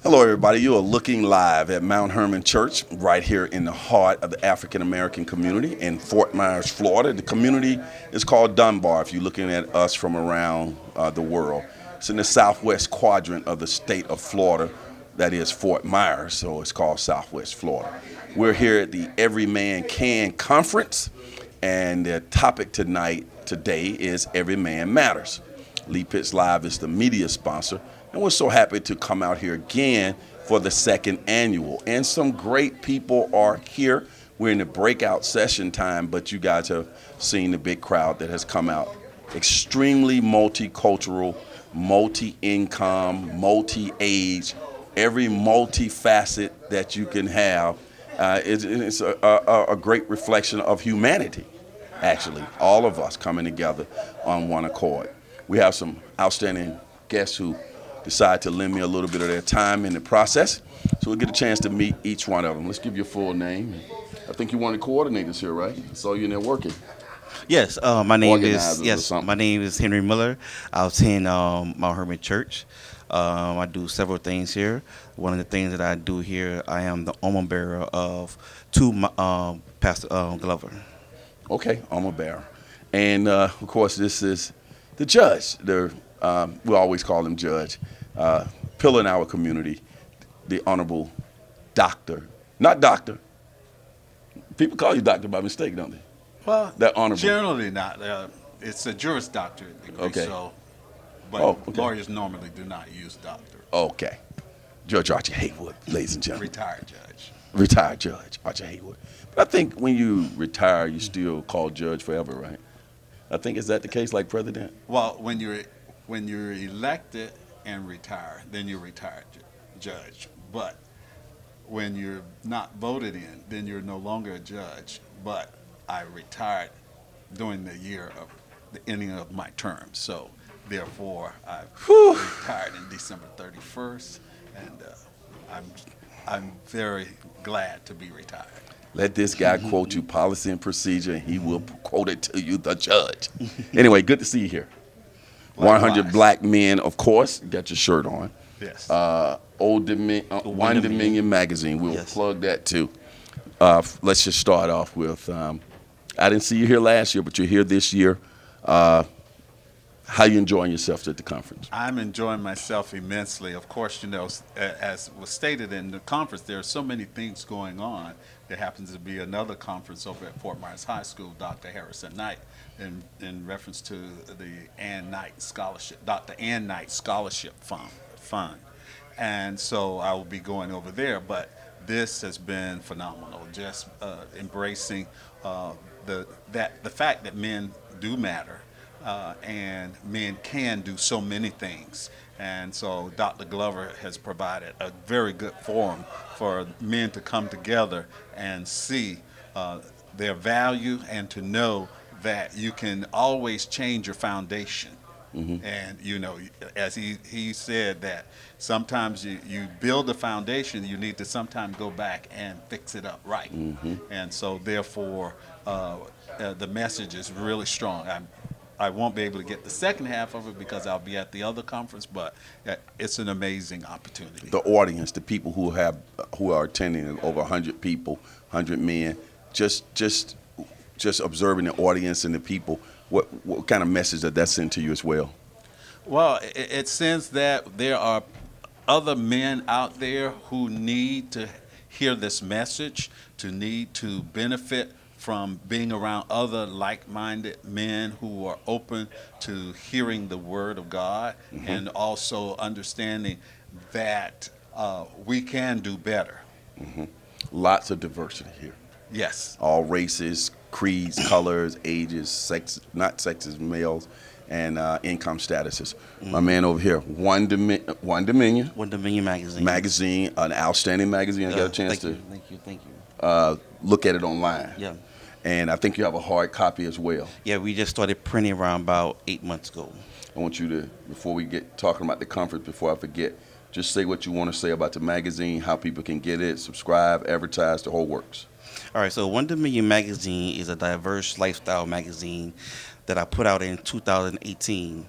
Hello, everybody. You are looking live at Mount Hermon Church, right here in the heart of the African American community in Fort Myers, Florida. The community is called Dunbar if you're looking at us from around the world. It's in the southwest quadrant of the state of Florida, that is Fort Myers, so it's called Southwest Florida. We're here at the Every Man Can Conference, and the topic today is Every Man Matters. Lee Pitts Live is the media sponsor, and we're so happy to come out here again for the second annual. And some great people are here. We're in the breakout session time, but you guys have seen the big crowd that has come out. Extremely multicultural, multi-income, multi-age, every multi-facet that you can have. It's a great reflection of humanity, actually, all of us coming together on one accord. We have some outstanding guests who decide to lend me a little bit of their time in the process, so we'll get a chance to meet each one of them. Let's give you a full name. I think you're one of the coordinators here, right? I saw you in there working. Yes, my name is Organizers or yes, something. my name is Henry Miller. I attend Mount Hermon Church. I do several things here. One of the things that I do here, I am the armor bearer of Pastor Glover. Okay, I'm a bearer. And, of course, this is the judge. We always call him judge. Pillar in our community, the Honorable Doctor. Not doctor. People call you doctor by mistake, don't they? Well, That honorable. generally not. It's a Juris Doctorate degree, Okay. But Oh, okay. lawyers normally do not use doctor. Okay. Judge Archie Haywood, ladies and gentlemen. Retired judge. Retired Judge Archie Haywood. But I think when you retire, you still call judge forever, right? I think, is that the case like president? Well, when you're elected and retire, then you're retired judge. But when you're not voted in, then you're no longer a judge. But I retired during the year of the ending of my term, so therefore I retired in December 31st, and I'm very glad to be retired. Let this guy quote you policy and procedure, and he will quote it to you, the judge. Anyway, good to see you here. 100 Likewise. Black Men, of course. You got your shirt on. Yes. One Dominion magazine. We'll Yes. plug that too. Let's just start off with. I didn't see you here last year, but you're here this year. How you enjoying yourself at the conference? I'm enjoying myself immensely. Of course, as was stated in the conference, there are so many things going on. There happens to be another conference over at Fort Myers High School, Dr. Harrison Knight, in reference to the Ann Knight Scholarship, Dr. Ann Knight Scholarship Fund. And so I will be going over there. But this has been phenomenal, just embracing the fact that men do matter. And men can do so many things. And so Dr. Glover has provided a very good forum for men to come together and see their value and to know that you can always change your foundation. And, as he said that sometimes you build a foundation, you need to sometimes go back and fix it up right. And so therefore, the message is really strong. I won't be able to get the second half of it because I'll be at the other conference, but it's an amazing opportunity. The audience, the people who are attending, over 100 people, 100 men, just observing the audience and the people. What kind of message does that send to you as well? Well, it sends that there are other men out there who need to hear this message, to need to benefit from being around other like-minded men who are open to hearing the word of God and also understanding that we can do better. Lots of diversity here. Yes. All races, creeds, colors, ages, sex, not sexes, males, and income statuses. My man over here, One Dominion One Dominion magazine. magazine, an outstanding magazine. I got a chance to Thank you. look at it online. Yeah. And I think you have a hard copy as well. Yeah, we just started printing around about 8 months ago. I want you to, before we get talking about the conference, before I forget, just say what you want to say about the magazine, how people can get it, subscribe, advertise, the whole works. All right, so One Dominion magazine is a diverse lifestyle magazine that I put out in 2018.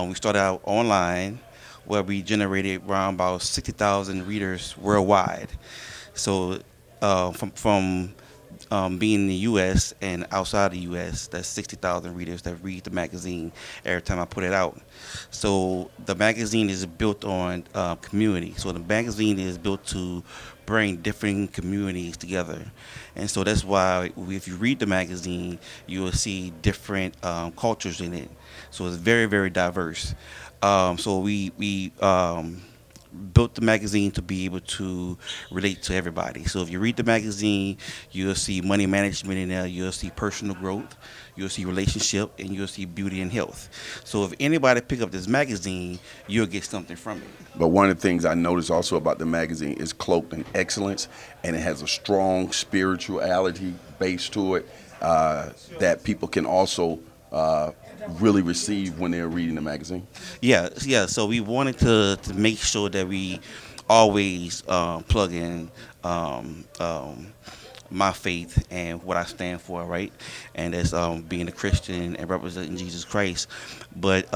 We started out online. where we generated around about 60,000 readers worldwide. So from being in the U.S. and outside the U.S., that's 60,000 readers that read the magazine every time I put it out. So the magazine is built on community. So the magazine is built to bring different communities together, and so that's why if you read the magazine, you will see different cultures in it. So it's very, very diverse. So we built the magazine to be able to relate to everybody. So if you read the magazine, you'll see money management in there, you'll see personal growth, you'll see relationship, and you'll see beauty and health. So if anybody pick up this magazine, you'll get something from it. But one of the things I noticed also about the magazine is cloaked in excellence, and it has a strong spirituality base to it that people can also really receive when they're reading the magazine. Yeah, yeah. So we wanted to make sure that we always plug in my faith and what I stand for, right? And that's being a Christian and representing Jesus Christ. But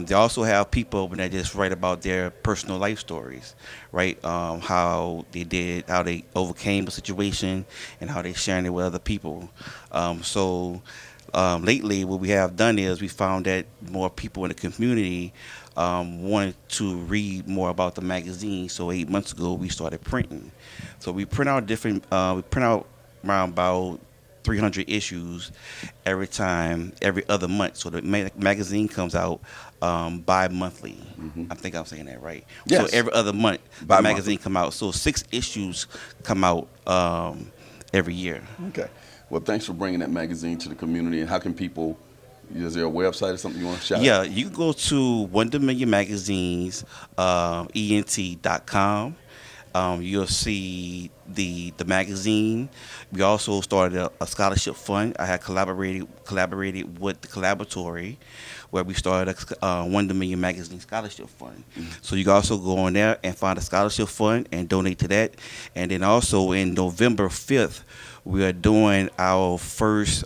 they also have people that just write about their personal life stories, right? How they overcame a situation, and how they sharing it with other people. Lately, what we have done is we found that more people in the community wanted to read more about the magazine. So 8 months ago, we started printing. So we print out around about 300 issues every other month. So the magazine comes out bi-monthly. I think I'm saying that right. Yes. So every other month, the Bi-monthly. magazine come out. So 6 issues come out every year. Okay. Well, thanks for bringing that magazine to the community. And how can people? Is there a website or something you want to shout out? Yeah, you can go to Wonder Million Magazines, ENT.com. You'll see the magazine. We also started a scholarship fund. I had collaborated with the Collaboratory, where we started a Wonder Million Magazine Scholarship Fund. So you can also go on there and find a scholarship fund and donate to that. And then also in November 5th, we are doing our first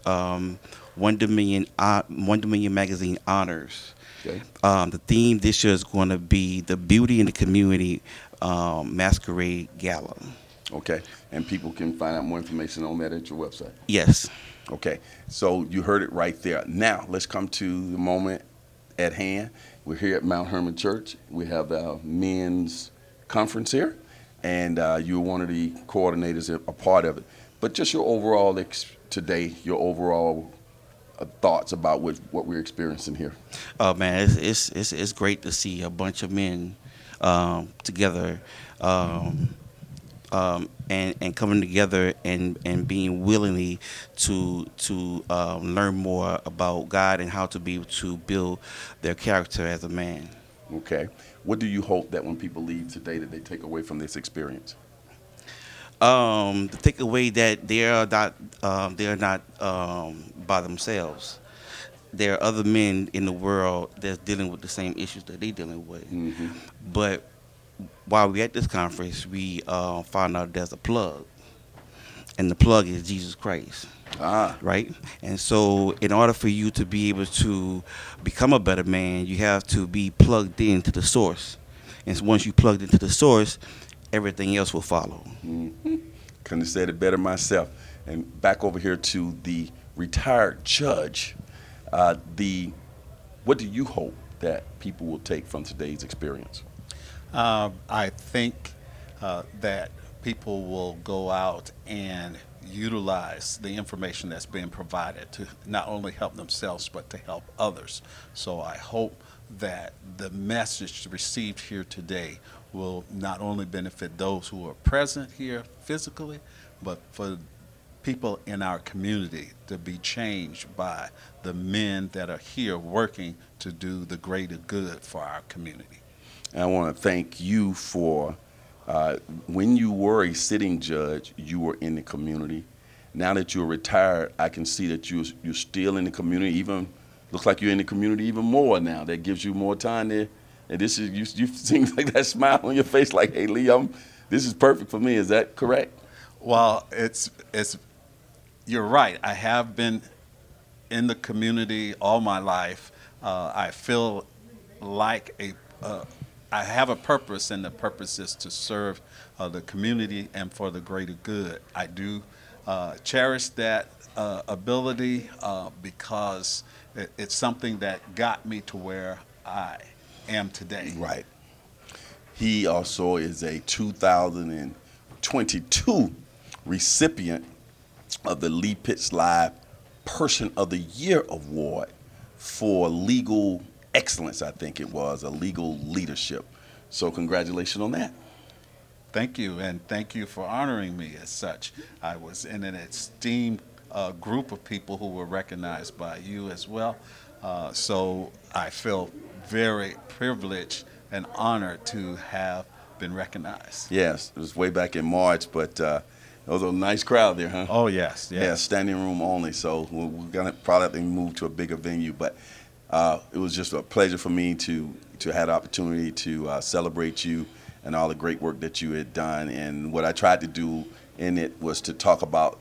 Wonder Million Magazine honors. Okay. The theme this year is going to be the Beauty in the Community Masquerade Gala. Okay. And people can find out more information on that at your website. Yes. Okay. So you heard it right there. Now let's come to the moment at hand. We're here at Mount Hermon Church. We have our men's conference here, and you're one of the coordinators, a part of it. But just your overall today, your overall thoughts about what we're experiencing here. Oh man, it's great to see a bunch of men together and coming together and being willingly to learn more about God and how to be able to build their character as a man. Okay. What do you hope that when people leave today that they take away from this experience? To take away that they are not by themselves. There are other men in the world that's dealing with the same issues that they're dealing with. Mm-hmm. But while we're at this conference, we found out there's a plug, and the plug is Jesus Christ. Right? And so in order for you to be able to become a better man, you have to be plugged into the source. And so once you plugged into the source, everything else will follow. Mm-hmm. Couldn't have said it better myself. And back over here to the retired judge. What do you hope that people will take from today's experience? I think that people will go out and utilize the information that's being provided to not only help themselves but to help others. So I hope that the message received here today will not only benefit those who are present here physically, but for people in our community to be changed by the men that are here working to do the greater good for our community. And I want to thank you for when you were a sitting judge, you were in the community. Now that you're retired, I can see that you're still in the community. Even looks like you're in the community even more now. That gives you more time there. And this is you seem like that smile on your face, like, hey, Lee, this is perfect for me. Is that correct? Well, it's you're right. I have been in the community all my life. I feel like I have a purpose, and the purpose is to serve the community and for the greater good. I do cherish that ability because it's something that got me to where I am today. Right. He also is a 2022 recipient of the Lee Pitts Live Person of the Year Award for legal excellence, I think it was, a legal leadership. So congratulations on that. Thank you, and thank you for honoring me as such. I was in an esteemed group of people who were recognized by you as well. So I feel very privileged and honored to have been recognized. Yes, it was way back in March, but it was a nice crowd there, huh? Oh, yes, yes. Yeah, standing room only. So we're going to probably have to move to a bigger venue. But it was just a pleasure for me to have the opportunity to celebrate you and all the great work that you had done. And what I tried to do in it was to talk about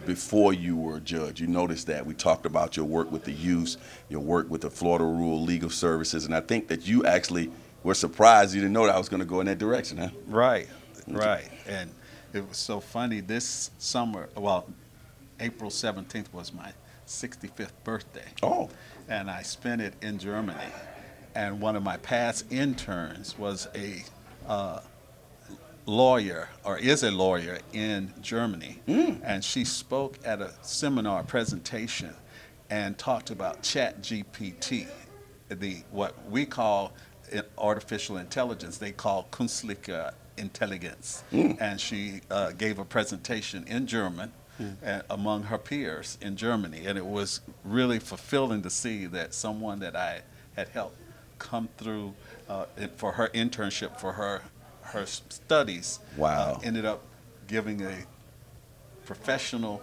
before you were a judge. You noticed that we talked about your work with the youth, your work with the Florida Rural Legal Services, and I think that you actually were surprised you didn't know that I was going to go in that direction, huh? Right, right. And it was so funny this summer, well, April 17th was my 65th birthday. Oh. And I spent it in Germany. And one of my past interns was a lawyer, or is a lawyer in Germany. And she spoke at a seminar presentation and talked about ChatGPT, what we call artificial intelligence. They call künstliche Intelligenz. And she gave a presentation in German among her peers in Germany. And it was really fulfilling to see that someone that I had helped come through for her internship, for her studies, Wow. ended up giving a professional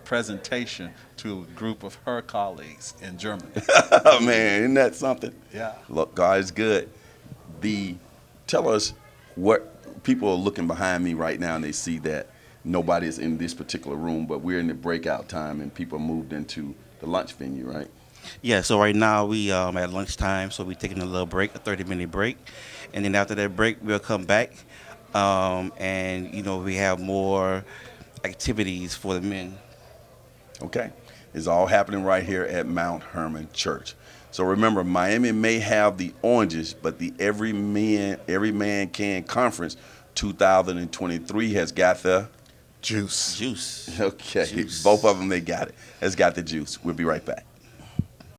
presentation to a group of her colleagues in Germany. Oh, man, isn't that something? Yeah. Look, God is good. Tell us what people are looking behind me right now, and they see that nobody's in this particular room, but we're in the breakout time, and people moved into the lunch venue, right? Yeah, so right now we at lunchtime, so we're taking a little break, a 30-minute break, and then after that break we'll come back, and we have more activities for the men. Okay. It's all happening right here at Mount Hermon Church. So remember, Miami may have the oranges, but the Every Man Can Conference 2023 has got the Juice. Juice. okay. Juice. Both of them, they got it. Has got the juice. We'll be right back.